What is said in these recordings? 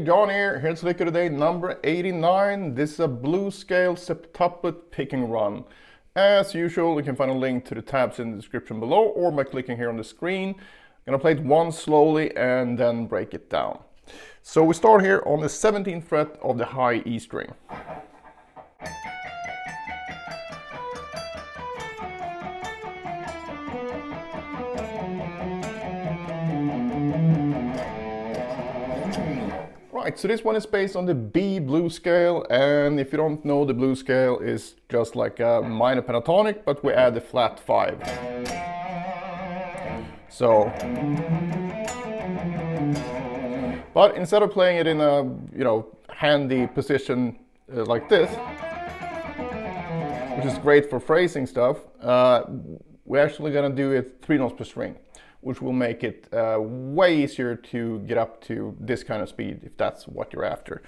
John here to lick of the day number 89. This is a blues scale septuplet picking run. As usual, you can find a link to the tabs in the description below or by clicking here on the screen. I'm gonna play it once slowly and then break it down. So we start here on the 17th fret of the high E string. Right, so this one is based on the B blues scale, and if you don't know, the blues scale is just like a minor pentatonic, but we add the flat 5. So, but instead of playing it in a handy position like this, which is great for phrasing stuff, we're actually gonna do it 3 notes per string, which will make it way easier to get up to this kind of speed if that's what you're after.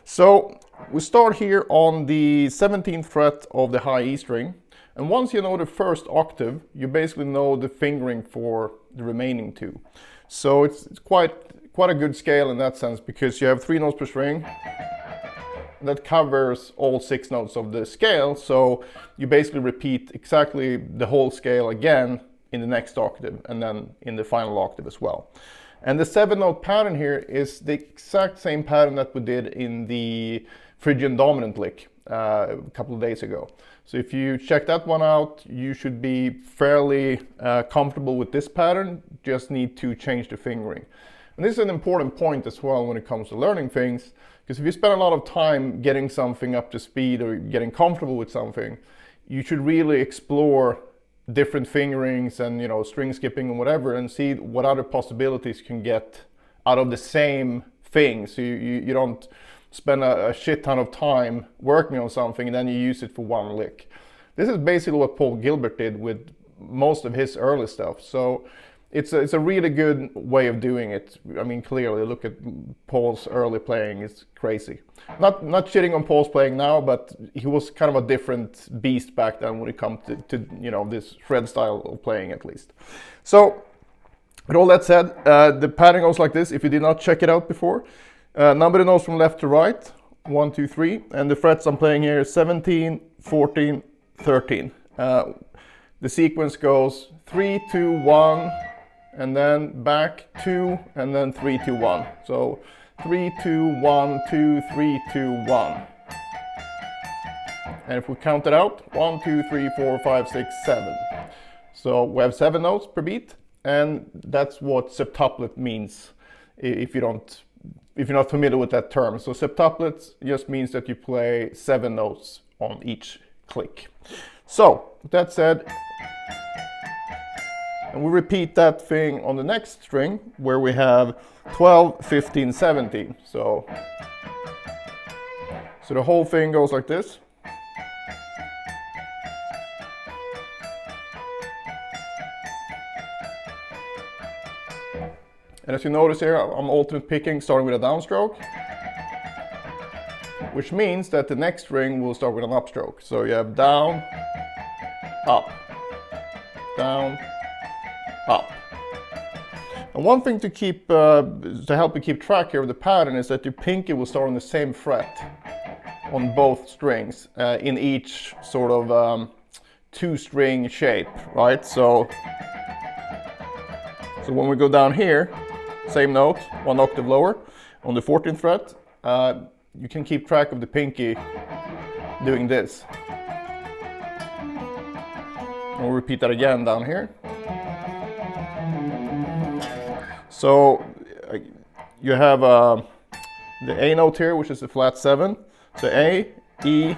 So we start here on the 17th fret of the high E string, and once you know the first octave, you basically know the fingering for the remaining 2. So it's quite a good scale in that sense, because you have 3 notes per string that covers all 6 notes of the scale, so you basically repeat exactly the whole scale again in the next octave and then in the final octave as well. And the 7-note pattern here is the exact same pattern that we did in the Phrygian dominant lick a couple of days ago. So if you check that one out, you should be fairly comfortable with this pattern, just need to change the fingering. And this is an important point as well when it comes to learning things, because if you spend a lot of time getting something up to speed or getting comfortable with something, you should really explore different fingerings and string skipping and whatever, and see what other possibilities you can get out of the same thing, so you don't spend a shit ton of time working on something and then you use it for one lick. This is basically what Paul Gilbert did with most of his early stuff, so it's a really good way of doing it. I mean, clearly look at Paul's early playing, it's crazy. Not shitting on Paul's playing now, but he was kind of a different beast back then when it comes to this shred style of playing, at least. So with all that said, the pattern goes like this if you did not check it out before. Number the notes from left to right, 1, 2, 3, and the frets I'm playing here is 17, 14, 13. The sequence goes 3, 2, 1, and then back 2, and then 3, 2, 1. So 3, 2, 1, 2, 3, 2, 1. And if we count it out, 1, 2, 3, 4, 5, 6, 7. So we have 7 notes per beat, and that's what septuplet means if you're not familiar with that term. So septuplet just means that you play 7 notes on each click. So with that said, and we repeat that thing on the next string where we have 12, 15, 17. So the whole thing goes like this. And as you notice here, I'm alternate picking, starting with a downstroke, which means that the next string will start with an upstroke. So you have down, up, down, up. And one thing to keep to help you keep track here of the pattern is that your pinky will start on the same fret on both strings in each sort of 2-string shape, right? So when we go down here, same note, 1 octave lower on the 14th fret, you can keep track of the pinky doing this. And we'll repeat that again down here. So you have the A note here, which is the flat 7. So A, E,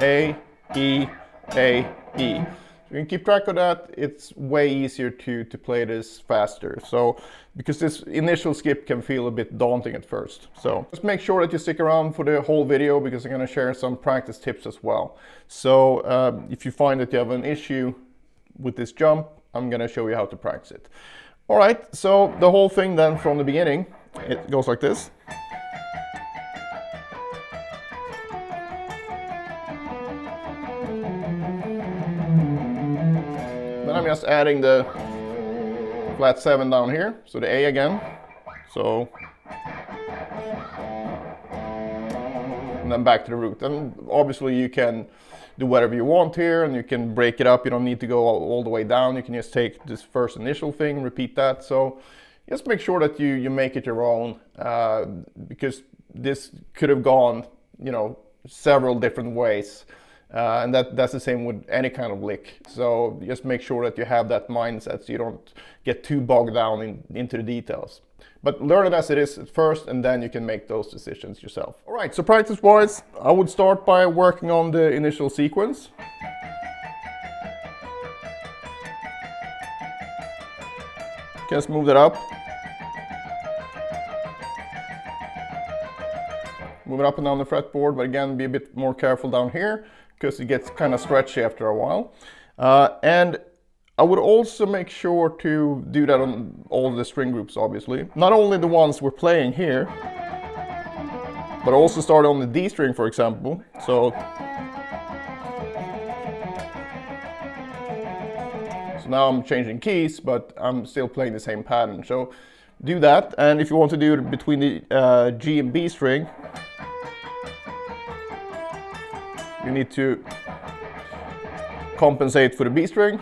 A, E, A, E. So you can keep track of that. It's way easier to play this faster. So because this initial skip can feel a bit daunting at first. So just make sure that you stick around for the whole video, because I'm going to share some practice tips as well. So if you find that you have an issue with this jump, I'm going to show you how to practice it. All right, so the whole thing then from the beginning, it goes like this. Then I'm just adding the flat 7 down here, so the A again. So and then back to the root. And obviously you can do whatever you want here, and you can break it up. You don't need to go all the way down. You can just take this first initial thing, repeat that. So just make sure that you make it your own, because this could have gone, you know, several different ways. And that's the same with any kind of lick. So just make sure that you have that mindset so you don't get too bogged down into the details. But learn it as it is at first, and then you can make those decisions yourself. All right, so practice-wise, I would start by working on the initial sequence. Just move that up. Move it up and down the fretboard, but again, be a bit more careful down here because it gets kind of stretchy after a while. And I would also make sure to do that on all the string groups, obviously. Not only the ones we're playing here, but also start on the D string, for example. So now I'm changing keys, but I'm still playing the same pattern. So do that, and if you want to do it between the G and B string, you need to compensate for the B string.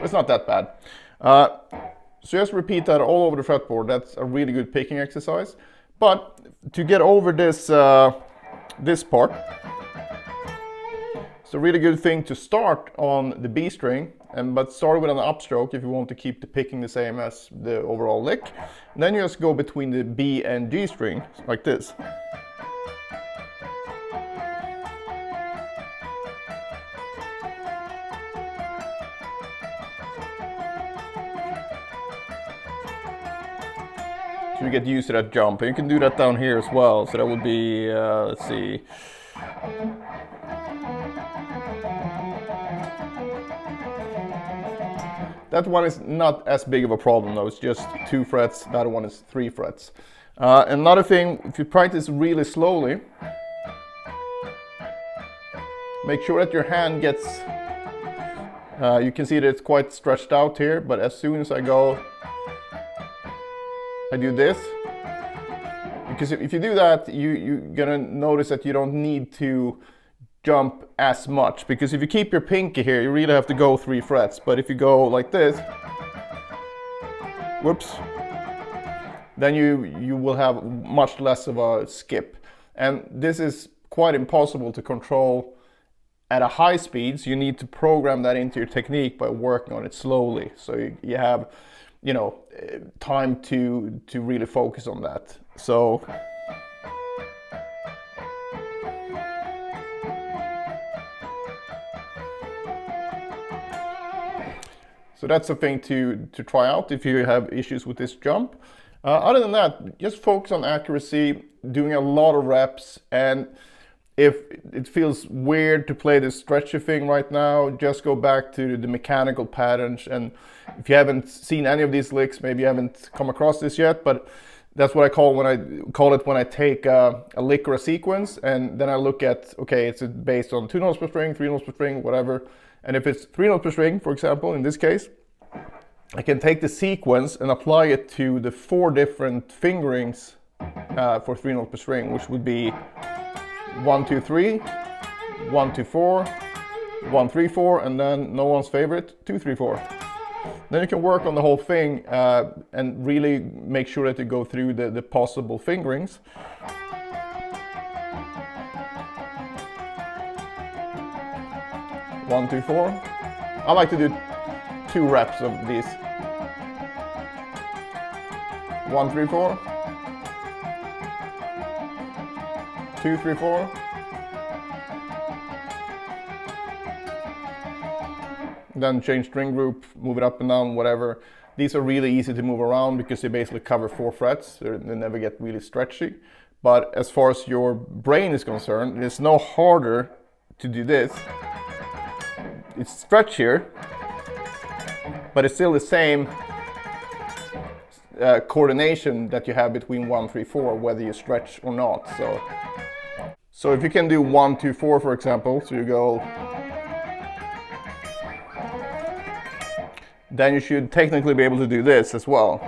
It's not that bad. So just repeat that all over the fretboard. That's a really good picking exercise. But to get over this this part, it's a really good thing to start on the B string, but start with an upstroke if you want to keep the picking the same as the overall lick. And then you just go between the B and G string, like this. So you get used to that jump. And you can do that down here as well. So that would be, let's see. That one is not as big of a problem though, it's just 2 frets, the other one is 3 frets. Another thing, if you practice really slowly, make sure that your hand gets, you can see that it's quite stretched out here, but as soon as I do this, because if you do that, you're gonna notice that you don't need to jump as much, because if you keep your pinky here, you really have to go 3 frets. But if you go like this, whoops, then you will have much less of a skip. And this is quite impossible to control at a high speed, so you need to program that into your technique by working on it slowly. So you have, you know, time to really focus on that. So that's a thing to try out if you have issues with this jump. Other than that, just focus on accuracy, doing a lot of reps, and if it feels weird to play this stretchy thing right now, just go back to the mechanical patterns. And if you haven't seen any of these licks, maybe you haven't come across this yet, but that's what I call when I take a lick or a sequence, and then I look at, okay, it's based on 2 notes per string, 3 notes per string, whatever. And if it's 3 notes per string, for example, in this case, I can take the sequence and apply it to the 4 different fingerings for 3 notes per string, which would be 1, 2, 3, 1, 2, 4, 1, 3, 4, and then no one's favorite, 2, 3, 4. Then you can work on the whole thing and really make sure that you go through the possible fingerings. One, 2, 4. I like to do 2 reps of these. 1, 3, 4. 2, 3, 4. Then change string group, move it up and down, whatever. These are really easy to move around because they basically cover 4 frets. They never get really stretchy. But as far as your brain is concerned, it's no harder to do this. It's stretchier, but it's still the same coordination that you have between 1, 3, 4, whether you stretch or not. So if you can do 1, 2, 4, for example, so you go, then you should technically be able to do this as well.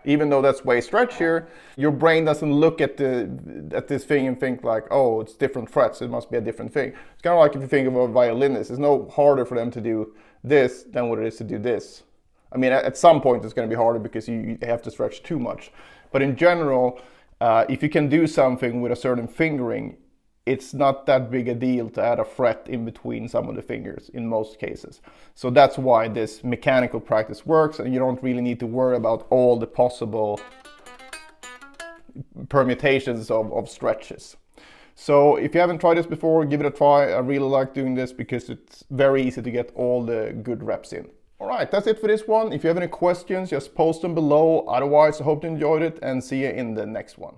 Even though that's way stretchier, your brain doesn't look at this thing and think like, oh, it's different frets, it must be a different thing. It's kind of like if you think of a violinist, it's no harder for them to do this than what it is to do this. I mean, at some point it's going to be harder because you have to stretch too much. But in general, if you can do something with a certain fingering, it's not that big a deal to add a fret in between some of the fingers in most cases. So that's why this mechanical practice works, and you don't really need to worry about all the possible permutations of stretches. So if you haven't tried this before, give it a try. I really like doing this because it's very easy to get all the good reps in. Alright, that's it for this one. If you have any questions, just post them below. Otherwise, I hope you enjoyed it and see you in the next one.